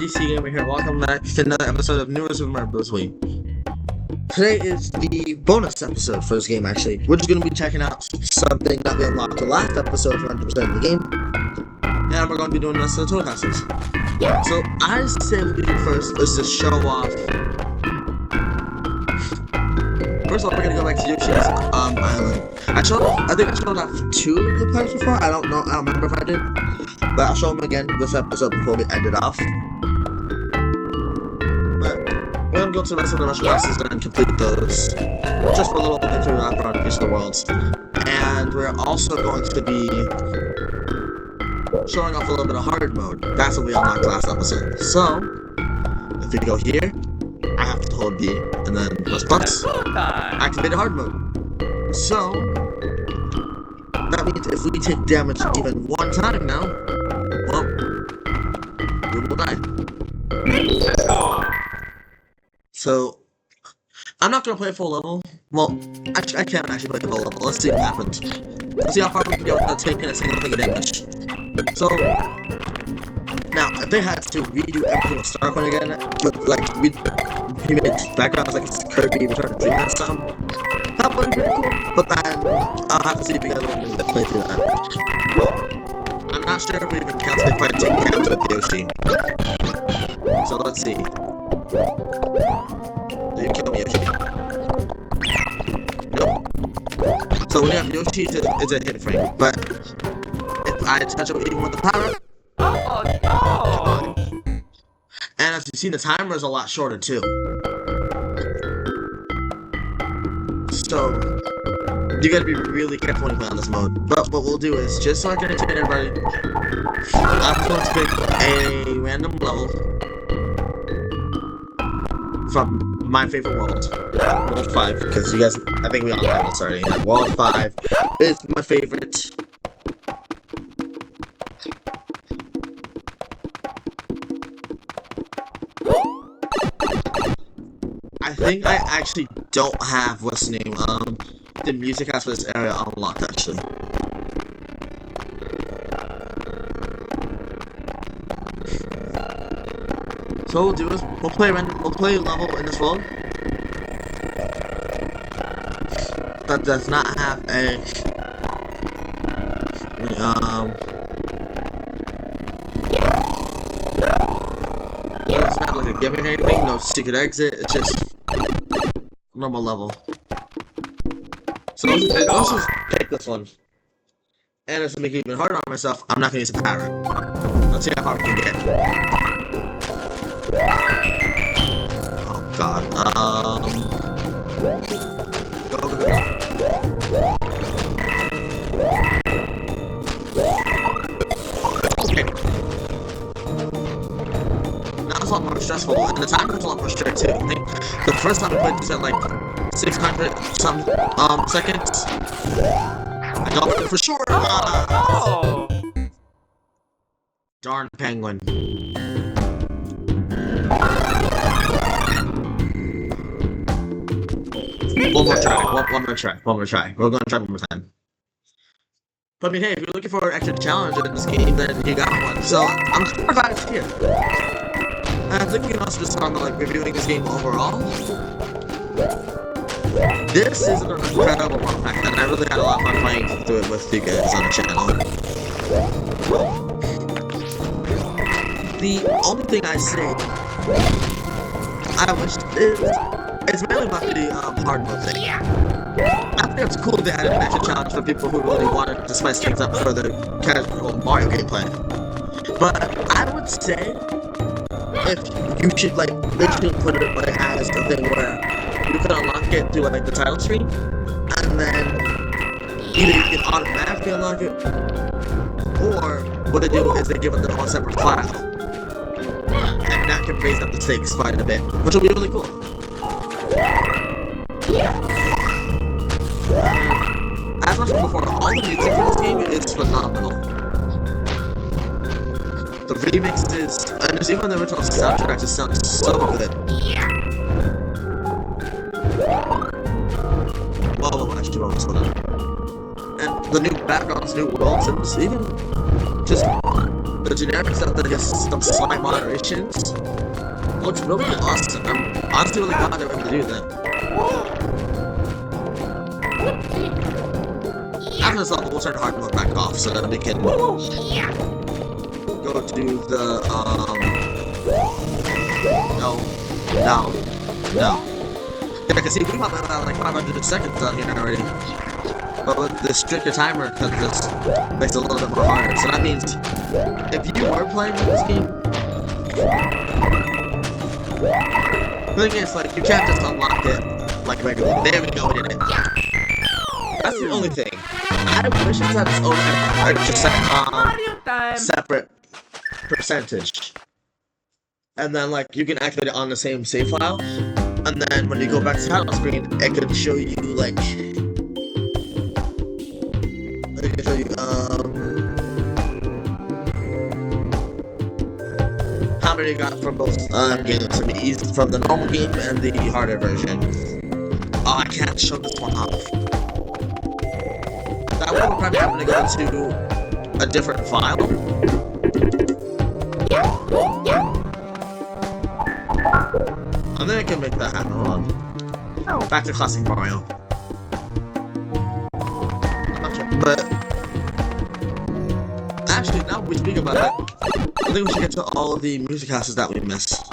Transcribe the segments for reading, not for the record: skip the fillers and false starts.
DC Gamer here. Welcome back to another episode of New Super Mario Bros. Wii. Today is the bonus episode for this game, actually. We're just going to be checking out something that we unlocked the last episode for 100% of the game. And we're going to be doing this to the Toad Houses. So, I say what we do first is to show off. First of all, we're going to go back to Yoshi's Island. I think I showed off two of the parts before. I don't remember if I did. But I'll show them again this episode before we end it off. But we're gonna go to the rest of the Russian houses and complete those. Just for a little bit to wrap around each of the worlds. And we're also going to be showing off a little bit of hard mode. That's what we unlocked last episode. So, if we go here, I have to hold B and then plus activate hard mode. So, that means if we take damage even one time now, well, we will die. So, I'm not gonna play a full level. Well, I can't actually play the full level. Let's see what happens. Let's see how far we can go without taking a single thing of damage. So, now, if they had to redo everything with Star Coin again, but like, he made backgrounds like it's Kirby Return to Dreamland stuff, that would be pretty cool. But then, I'll have to see if you guys want me to play through that. I'm not sure if we even count if I take cabs with Yoshi. So let's see. Did you kill me, Yoshi? Nope. So when you have Yoshi, it's a hit frame. But if I touch it even with the power. Oh no! And as you see, the timer is a lot shorter too. So you gotta be really careful when you play on this mode. But what we'll do is, just so I can entertain everybody, I'm going to pick a random level from my favorite world, World 5, because you guys, I think we all have this already. Yeah, World 5 is my favorite. I think I actually don't have, what's the name, the music house for this area unlocked, actually. So what we'll do is, we'll play a level in this world that does not have a, it's not like a gimmick or anything, no secret exit, it's just normal level. So let's just pick this one. And just to make it even harder on myself, I'm not gonna use a parrot. Let's see how far we can get. Oh god. Go. Okay. Now it's a lot more stressful, and the timer is a lot more strict too. I think the first time I played this at like 600 some seconds. I got it for sure. Oh. Darn penguin. One more try. We're gonna try one more time. But I mean, hey, if you're looking for an extra challenge in this game, then you got one. So I'm super glad it's here. And I think we can also just start on like reviewing this game overall. This is an incredible fun fact, and I really had a lot of fun playing through it with you guys on the channel. The only thing I say I wish is, it's mainly about the hard mode thing. I think it's cool they added an extra challenge for people who really wanted to spice things up for the casual Mario gameplay. But I would say, if you should they should put it as a thing where you can unlock it through like the title screen, and then either you can automatically unlock it, or what they do is they give it their own separate file, and that can raise up the stakes quite a bit, which will be really cool. As mentioned before, all the music for this game is phenomenal. The remixes, and there's even the original soundtrack just sounds so good. Well, actually, won't slow down. And the new backgrounds, new worlds, and even just the the generic stuff that gets some slight moderations looks really awesome. I'm honestly really glad they were able to do that. After this level, we'll turn hard mode back off so that we can go to the no. Yeah, I can see we might have like 500 seconds out here already. But with the stricter timer, because this makes it a little bit more harder. So that means if you were playing this game, the thing is, like, you can't just unlock it like regularly. There we go, we did it. That's the only thing. I wish it had its own like, just separate percentage. And then, like, you can activate it on the same save file. And then when you go back to the title screen, it can show you, like, it can show you, how many you got from both games. I mean, easy from the normal game and the harder version. Oh, I can't show this one off. That one we're probably having to go to a different file. I think I can make that happen. Hold on. Back to Classic Mario. I'm not sure, but actually, now we speak about it, I think we should get to all of the music houses that we missed.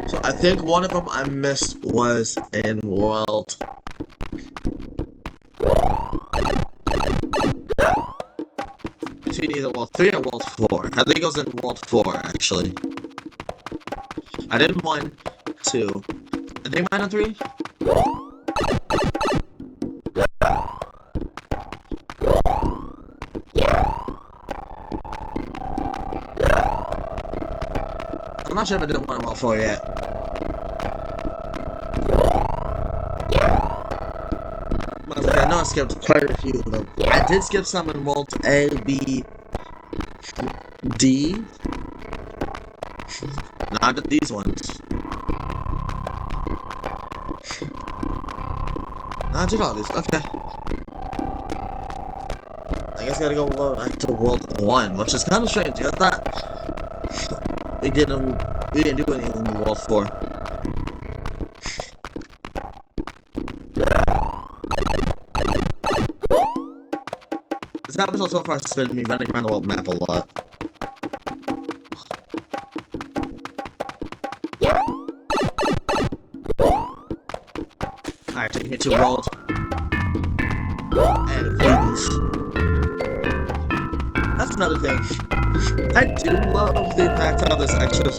So I think one of them I missed was in World. Between either World 3 or World 4. I think it was in World 4 actually. I did 1, 2. I think mine on 3. I'm not sure if I did 1 or World 4 yet. But I know I skipped quite a few of them. I did skip some in World A, B, D. No, I did these ones. No, I did all these. Okay. I guess I gotta go back to World 1, which is kind of strange. I thought we didn't do anything in World 4. This episode so far has been me running around the world map a lot. Alright, taking me to World. And please. That's another thing. I do love the fact how there's extra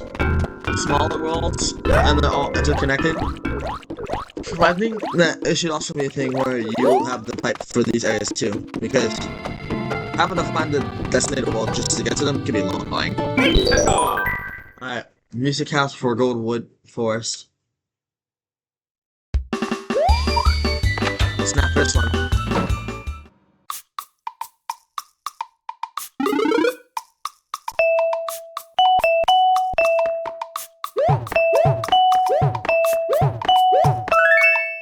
smaller worlds and they're all interconnected. But I think that it should also be a thing where you have the pipe for these areas too, because having to find the designated world just to get to them can be a little annoying. Alright, music house for Goldwood Forest. Snap this one.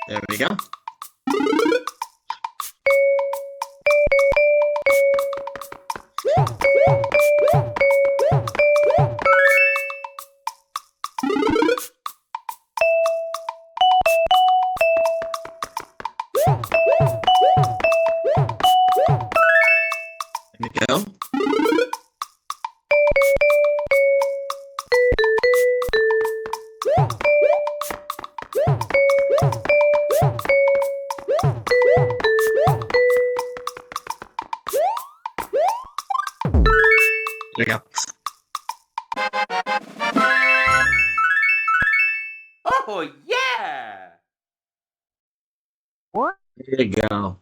There we go. There we go. There we go. Oh, yeah! There you go.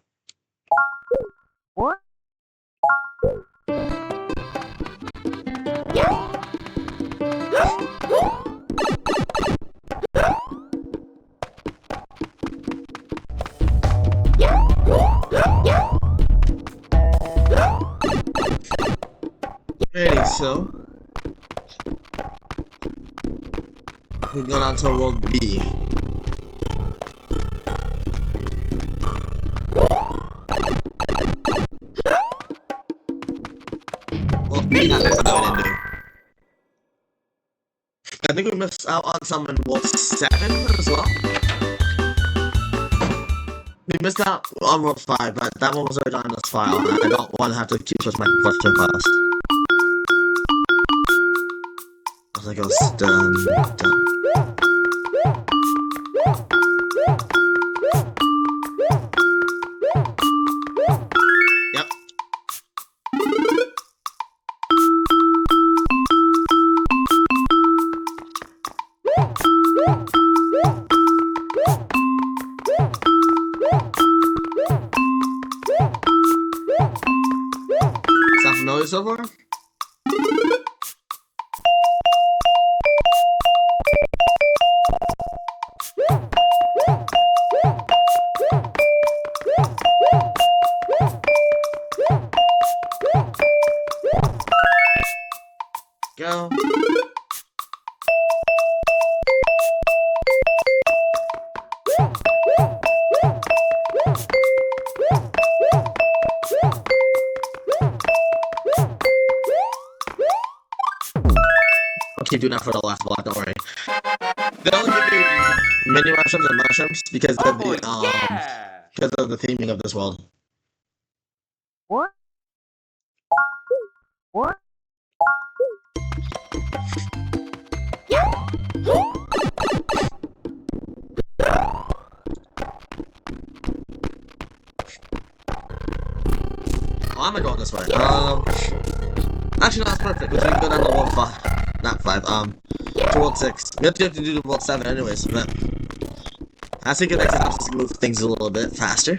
Alrighty, so we're going on to World B. Maybe that we didn't do. I think we missed out on some in World 7 as well. We missed out on World 5, but that one was already on this file, and I don't want to have to keep switching my question files. I think it was done. Yep. Sound familiar so far? Go. I'll keep doing that for the last block, don't worry. They only give you mini mushrooms and mushrooms because of the yeah. because of the theming of this world. What? What? Oh, I'm gonna go this way. Actually, no, that's perfect. Because we can go down to World 5. Not 5, to World 6. We have to do the World 7 anyways, but I think it helps us move things a little bit faster.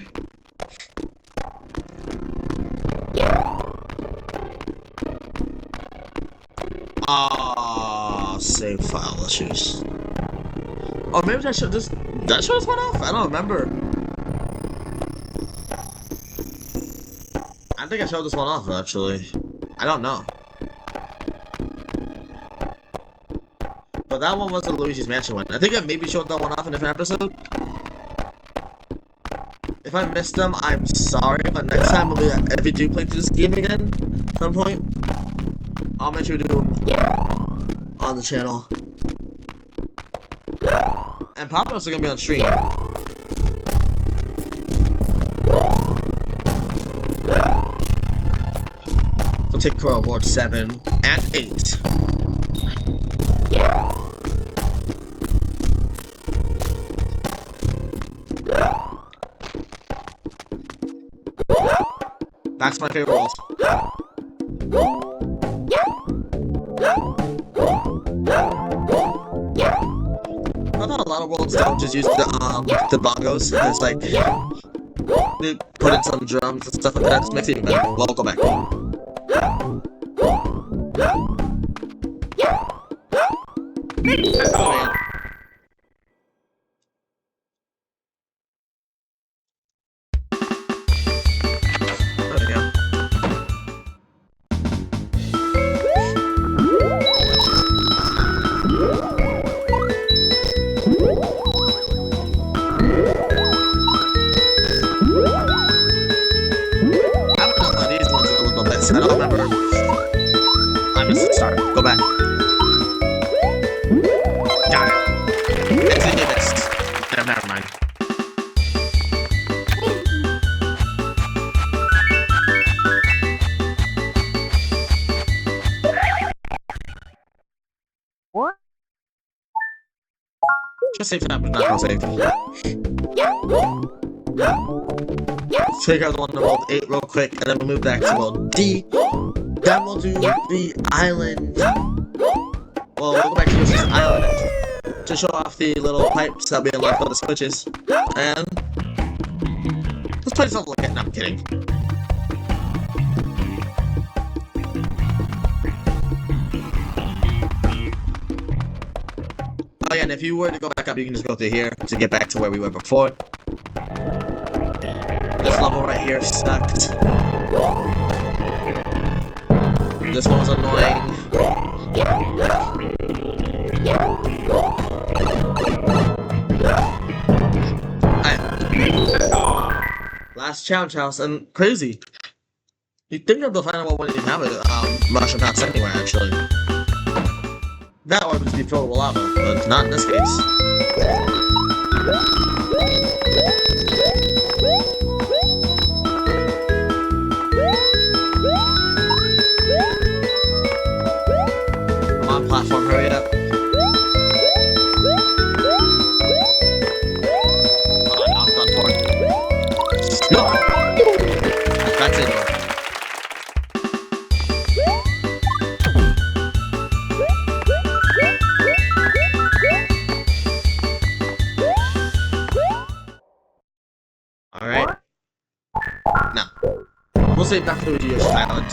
Ah, save file issues. Or maybe I should just. Did I show this one off? I don't remember. I think I showed this one off actually. I don't know. But that one was the Luigi's Mansion one. I think I maybe showed that one off in a different episode. If I missed them, I'm sorry, but next time we'll be, if we do play through this game again at some point, I'll make sure to do them on the channel. And Papa's gonna be on stream. So take care of World 7 and 8. That's my favorite world. I thought a lot of worlds don't just use the bongos. It's like they put in some drums and stuff like that. Just makes it even better. Well, we'll go back. Oh, man. I don't remember. I missed the start. Go back. Got it. Continue this. Never mind. What? Just save that, but not gonna save. Take out the one in World 8 real quick, and then we'll move back to World D. Then we'll do the island. Well, we'll go back to this island to show off the little pipes that we unlocked all the switches. And let's play something like it. No, I'm kidding. Oh yeah, and if you were to go back up, you can just go through here to get back to where we were before. This level right here sucked. This one was annoying. Last challenge house, and crazy. You think they'll find out when they have it, mushroom house anywhere, actually. That one would just be filled with lava, but not in this case. Come on, platform, hurry up. Oh, I knocked on for it. No! That's it. Alright. Now, we'll save back to Yoshi's Island.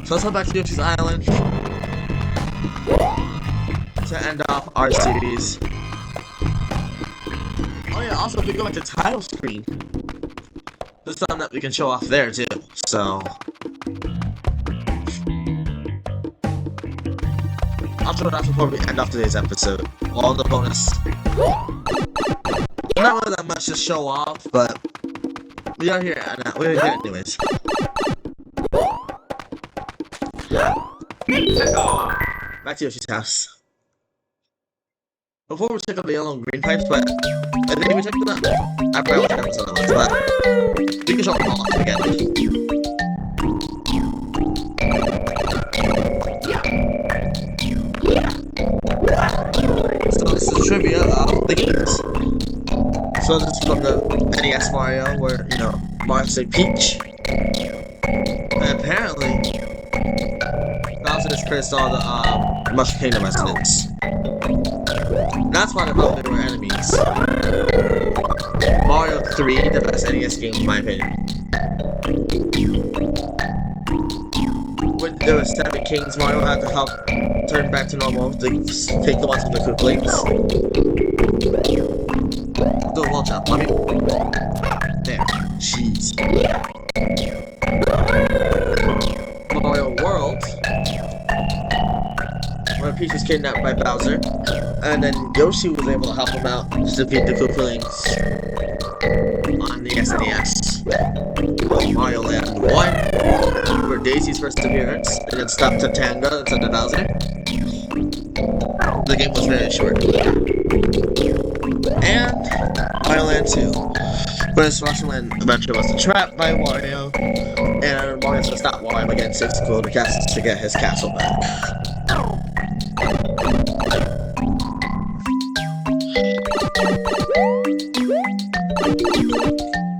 So let's head back to Yoshi's Island to end off our series. Oh yeah, also if we go into title screen, there's something that we can show off there too, so... I'll show it off before we end off today's episode. All the bonus. Not really that much to show off, but we are here anyways. Back to Yoshi's house. Before we check out the yellow and green pipes, but I think we checked them out. I forgot which episode that was, but we can show them all off again. So this is trivia of the games. So this is from the NES Mario, where, you know, Mario's a Peach. And apparently, Bowser just cursed all the Mushroom Kingdom residents. That's why they probably were enemies. Mario 3, the best NES game in my opinion. When there were 7 kings, Mario had to help turn back to normal to take the ones from the Kooplings. Do a wall jump, let me. There. Jeez. Mario World, where Peach was kidnapped by Bowser, and then Yoshi was able to help him out to defeat the Kooplings on the SNES. Mario Land 1, where Daisy's first appearance, and then stopped Tatanga instead of Bowser. The game was very short. And Mario Land 2, where this Russian Land adventure was trapped by Wario, and Mario has to stop Wario against 6 golden castles to get his castle back.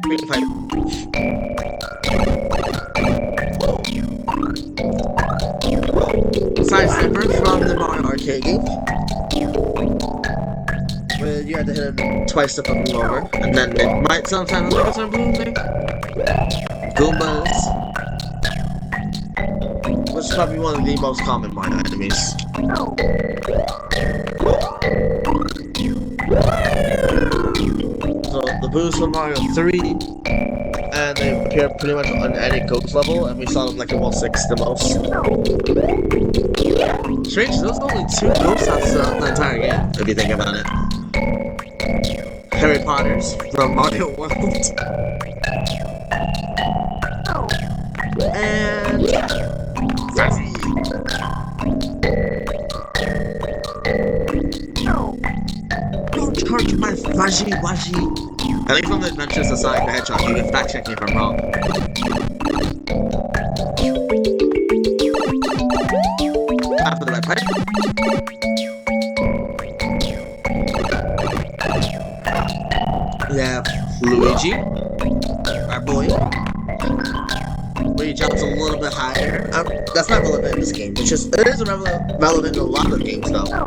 Green pipe. Side Snipper from the Mario arcade game, where you had to hit him twice to flip him over, and then it might sometimes look at some blue thing. Goombas, which is probably one of the most common Mario enemies. So the Boos from Mario 3, and they appear pretty much on any ghost level, and we saw them like in 1/6 the most. Strange, those are only 2 ghosts throughout the entire game, if you think about it. Harry Potter's from Mario World. And Fuzzy. Don't charge my Fuzzy Wuzzy. I think from the Adventures of Sonic the Hedgehog, you can fact check me if I'm wrong. After the red pipe. We have Luigi, our boy, where he jumps a little bit higher. That's not relevant in this game. It is relevant in a lot of games though.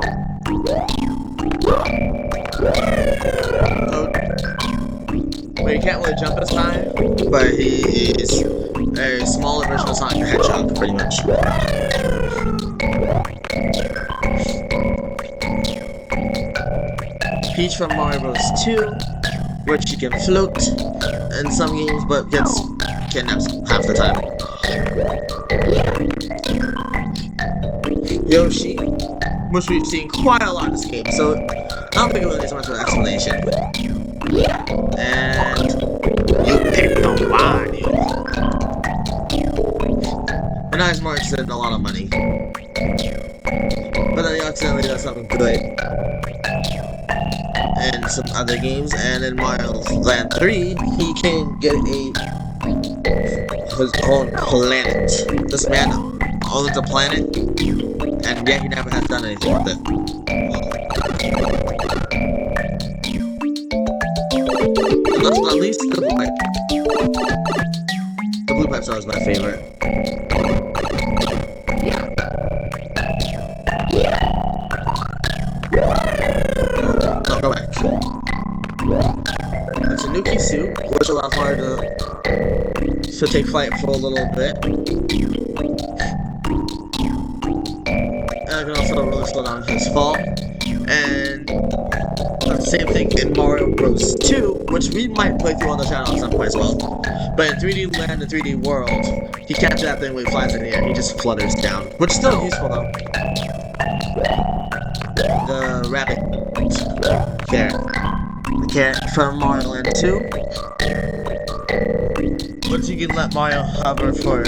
Where he can't really jump as high, but he is a smaller version of Sonic the Hedgehog, pretty much. Peach from Mario Bros. 2, where she can float in some games, but gets kidnapped half the time. Yoshi, which we've seen quite a lot in this game, so I don't think it really needs much of an explanation. And you picked the Mario. And I was more interested in a lot of money. But then he accidentally does something good in some other games, and in Mario Land 3, he can get his own planet. This man owns a planet, and yet he never has done anything with it. And last but not least, the blue pipe. The blue pipe's always my favorite. No, go back. It's a Nuki suit, which allows Mario to take flight for a little bit. And I can also really slow down his fall. And the same thing in Mario Bros. 2, which we might play through on the channel at some point as well. But in 3D Land and 3D World, he catches that thing when he flies in the air. He just flutters down, which is still useful though. The rabbit carrot. The carrot from Mario Land 2. Which you can let Mario hover for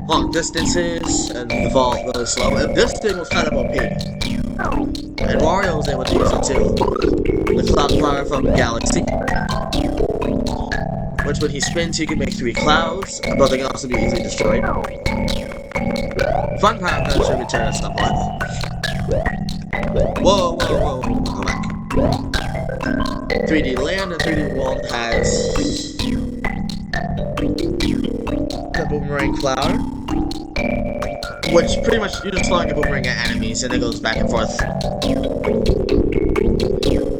long distances and fall really slow. And this thing was kind of OP. And Mario was able to use it too. The cloud flower from Galaxy. Which when he spins, he can make 3 clouds, but they can also be easily destroyed. Fun part, I'm sure return at some point. Whoa, whoa, whoa, go back. 3D Land and 3D World has the boomerang flower, which pretty much you're just throwing a boomerang at enemies and it goes back and forth.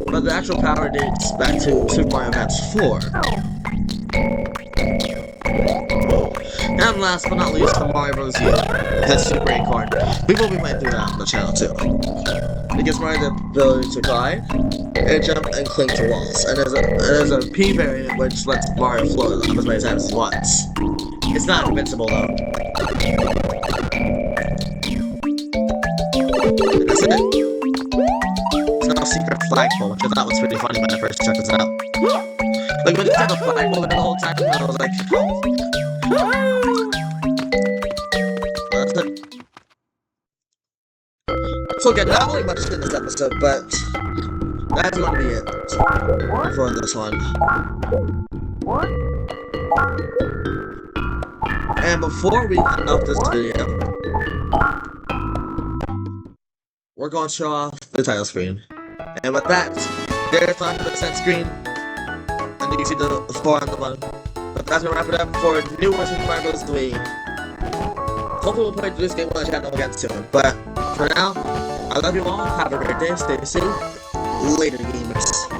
But the actual power dates back to Super Mario Advance 4. And last but not least, the Mario Bros. U has Super Acorn. We will be playing through that on the channel too. It gives Mario the ability to glide, and jump, and cling to walls. And there's a P variant which lets Mario float up as many times as he wants. It's not invincible though. And that's it. It's not a secret flagpole, which I thought was pretty funny when I first checked this out. Like when it had a flagpole there the whole time, I was like, that's it. So again, not really much in this episode, but that's gonna be it for this one. And before we end off this video, we're going to show off the title screen. And with that, there's the 100% screen, and you can see the 4 on the bottom. But that's gonna wrap it up for new Super Mario Bros. 3. Hopefully we'll play through this game on the channel again soon. But for now, I love you all. Have a great day. Stay safe. Later, gamers.